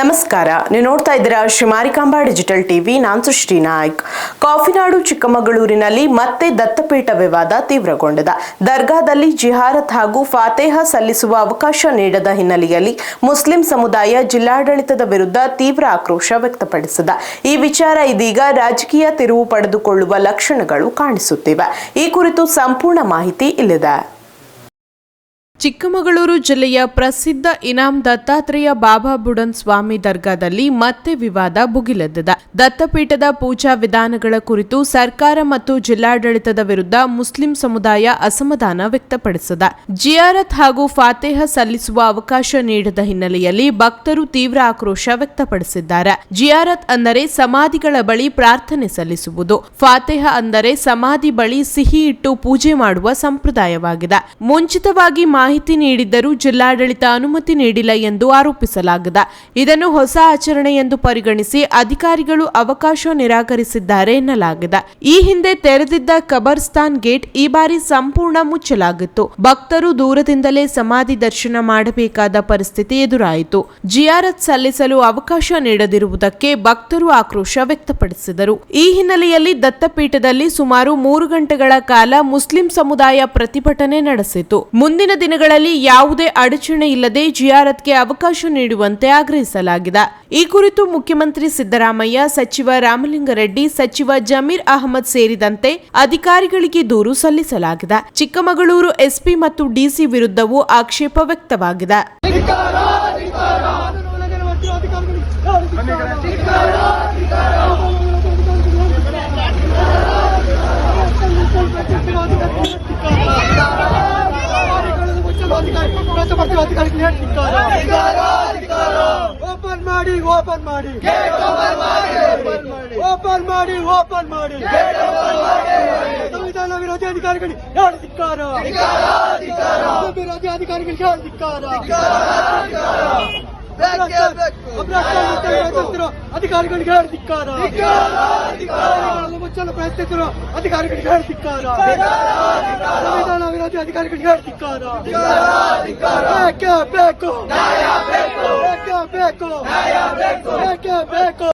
ನಮಸ್ಕಾರ, ನೀವು ನೋಡ್ತಾ ಇದ್ದೀರಾ ಶ್ರೀ ಮಾರಿಕಾಂಬಾ ಡಿಜಿಟಲ್ ಟಿವಿ. ನಾನು ಸೃಷ್ಟಿ ನಾಯ್ಕ್. ಕಾಫಿನಾಡು ಚಿಕ್ಕಮಗಳೂರಿನಲ್ಲಿ ಮತ್ತೆ ದತ್ತಪೀಠ ವಿವಾದ ತೀವ್ರಗೊಂಡಿದೆ. ದರ್ಗಾದಲ್ಲಿ ಜಿಯಾರತ್ ಹಾಗೂ ಫಾತೇಹಾ ಸಲ್ಲಿಸುವ ಅವಕಾಶ ನೀಡದ ಹಿನ್ನೆಲೆಯಲ್ಲಿ ಮುಸ್ಲಿಂ ಸಮುದಾಯ ಜಿಲ್ಲಾಡಳಿತದ ವಿರುದ್ಧ ತೀವ್ರ ಆಕ್ರೋಶ ವ್ಯಕ್ತಪಡಿಸಿದೆ. ಈ ವಿಚಾರ ಇದೀಗ ರಾಜಕೀಯ ತಿರುವು ಪಡೆದುಕೊಳ್ಳುವ ಲಕ್ಷಣಗಳು ಕಾಣಿಸುತ್ತಿವೆ. ಈ ಕುರಿತು ಸಂಪೂರ್ಣ ಮಾಹಿತಿ ಇಲ್ಲಿದೆ. ಚಿಕ್ಕಮಗಳೂರು ಜಿಲ್ಲೆಯ ಪ್ರಸಿದ್ಧ ಇನಾಮ್ ದತ್ತಾತ್ರೇಯ ಬಾಬಾ ಬುಡನ್ ಸ್ವಾಮಿ ದರ್ಗಾದಲ್ಲಿ ಮತ್ತೆ ವಿವಾದ ಭುಗಿಲೆದ್ದಿದೆ. ದತ್ತಪೀಠದ ಪೂಜಾ ವಿಧಾನಗಳ ಕುರಿತು ಸರ್ಕಾರ ಮತ್ತು ಜಿಲ್ಲಾಡಳಿತದ ವಿರುದ್ಧ ಮುಸ್ಲಿಂ ಸಮುದಾಯ ಅಸಮಾಧಾನ ವ್ಯಕ್ತಪಡಿಸಿದೆ. ಜಿಯಾರತ್ ಹಾಗೂ ಫಾತೇಹಾ ಸಲ್ಲಿಸುವ ಅವಕಾಶ ನೀಡದ ಹಿನ್ನೆಲೆಯಲ್ಲಿ ಭಕ್ತರು ತೀವ್ರ ಆಕ್ರೋಶ ವ್ಯಕ್ತಪಡಿಸಿದ್ದಾರೆ. ಜಿಯಾರತ್ ಅಂದರೆ ಸಮಾಧಿಗಳ ಬಳಿ ಪ್ರಾರ್ಥನೆ ಸಲ್ಲಿಸುವುದು, ಫಾತೇಹಾ ಅಂದರೆ ಸಮಾಧಿ ಬಳಿ ಸಿಹಿ ಇಟ್ಟು ಪೂಜೆ ಮಾಡುವ ಸಂಪ್ರದಾಯವಾಗಿದೆ. ಮುಂಚಿತವಾಗಿ ಮಾಹಿತಿ ನೀಡಿದ್ದರೂ ಜಿಲ್ಲಾಡಳಿತ ಅನುಮತಿ ನೀಡಿಲ್ಲ ಎಂದು ಆರೋಪಿಸಲಾಗಿದೆ. ಇದನ್ನು ಹೊಸ ಆಚರಣೆ ಎಂದು ಪರಿಗಣಿಸಿ ಅಧಿಕಾರಿಗಳು ಅವಕಾಶ ನಿರಾಕರಿಸಿದ್ದಾರೆ ಎನ್ನಲಾಗಿದೆ. ಈ ಹಿಂದೆ ತೆರೆದಿದ್ದ ಕಬರ್ಸ್ತಾನ್ ಗೇಟ್ ಈ ಬಾರಿ ಸಂಪೂರ್ಣ ಮುಚ್ಚಲಾಗಿತ್ತು. ಭಕ್ತರು ದೂರದಿಂದಲೇ ಸಮಾಧಿ ದರ್ಶನ ಮಾಡಬೇಕಾದ ಪರಿಸ್ಥಿತಿ ಎದುರಾಯಿತು. ಜಿಯಾರತ್ ಸಲ್ಲಿಸಲು ಅವಕಾಶ ನೀಡದಿರುವುದಕ್ಕೆ ಭಕ್ತರು ಆಕ್ರೋಶ ವ್ಯಕ್ತಪಡಿಸಿದರು. ಈ ಹಿನ್ನೆಲೆಯಲ್ಲಿ ದತ್ತಪೀಠದಲ್ಲಿ ಸುಮಾರು 3 ಗಂಟೆಗಳ ಕಾಲ ಮುಸ್ಲಿಂ ಸಮುದಾಯ ಪ್ರತಿಭಟನೆ ನಡೆಸಿತು. ಮುಂದಿನ ದಿನಗಳಲ್ಲಿ ಯಾವುದೇ ಅಡಚಣೆ ಇಲ್ಲದೆ ಜಿಯಾರತ್ಗೆ ಅವಕಾಶ ನೀಡುವಂತೆ ಆಗ್ರಹಿಸಲಾಗಿದೆ. ಈ ಕುರಿತು ಮುಖ್ಯಮಂತ್ರಿ ಸಿದ್ದರಾಮಯ್ಯ, ಸಚಿವ ರಾಮಲಿಂಗಾರೆಡ್ಡಿ, ಸಚಿವ ಜಮೀರ್ ಅಹಮದ್ ಸೇರಿದಂತೆ ಅಧಿಕಾರಿಗಳಿಗೆ ದೂರು ಸಲ್ಲಿಸಲಾಗಿದೆ. ಚಿಕ್ಕಮಗಳೂರು ಎಸ್ಪಿ ಮತ್ತು ಡಿಸಿ ವಿರುದ್ಧವೂ ಆಕ್ಷೇಪ ವ್ಯಕ್ತವಾಗಿದೆ. ಸಂವಿಧಾನ ವಿರೋಧಿ ಅಧಿಕಾರಿಗಳಿಗೆ ಧಿಕ್ಕಾರ, ವಿರೋಧಿ ಅಧಿಕಾರಿಗಳಿಗೆ ಧಿಕ್ಕಾರ, ಅಧಿಕಾರಿಗಳಿಗೆ ಧಿಕ್ಕಾರ, ಮುಚ್ಚಲು ಪ್ರಯತ್ನಿಸಿರುವ ಅಧಿಕಾರಿಗಳಿಗೆ ಧಿಕ್ಕಾರ, ಸಂವಿಧಾನ ವಿರೋಧಿ ಅಧಿಕಾರಿಗಳಿಗೆ ಧಿಕ್ಕಾರ. ಬೇಕು ಬೇಕು ಬೇಕು ಬೇಕು ಬೇಕು ಬೇಕು.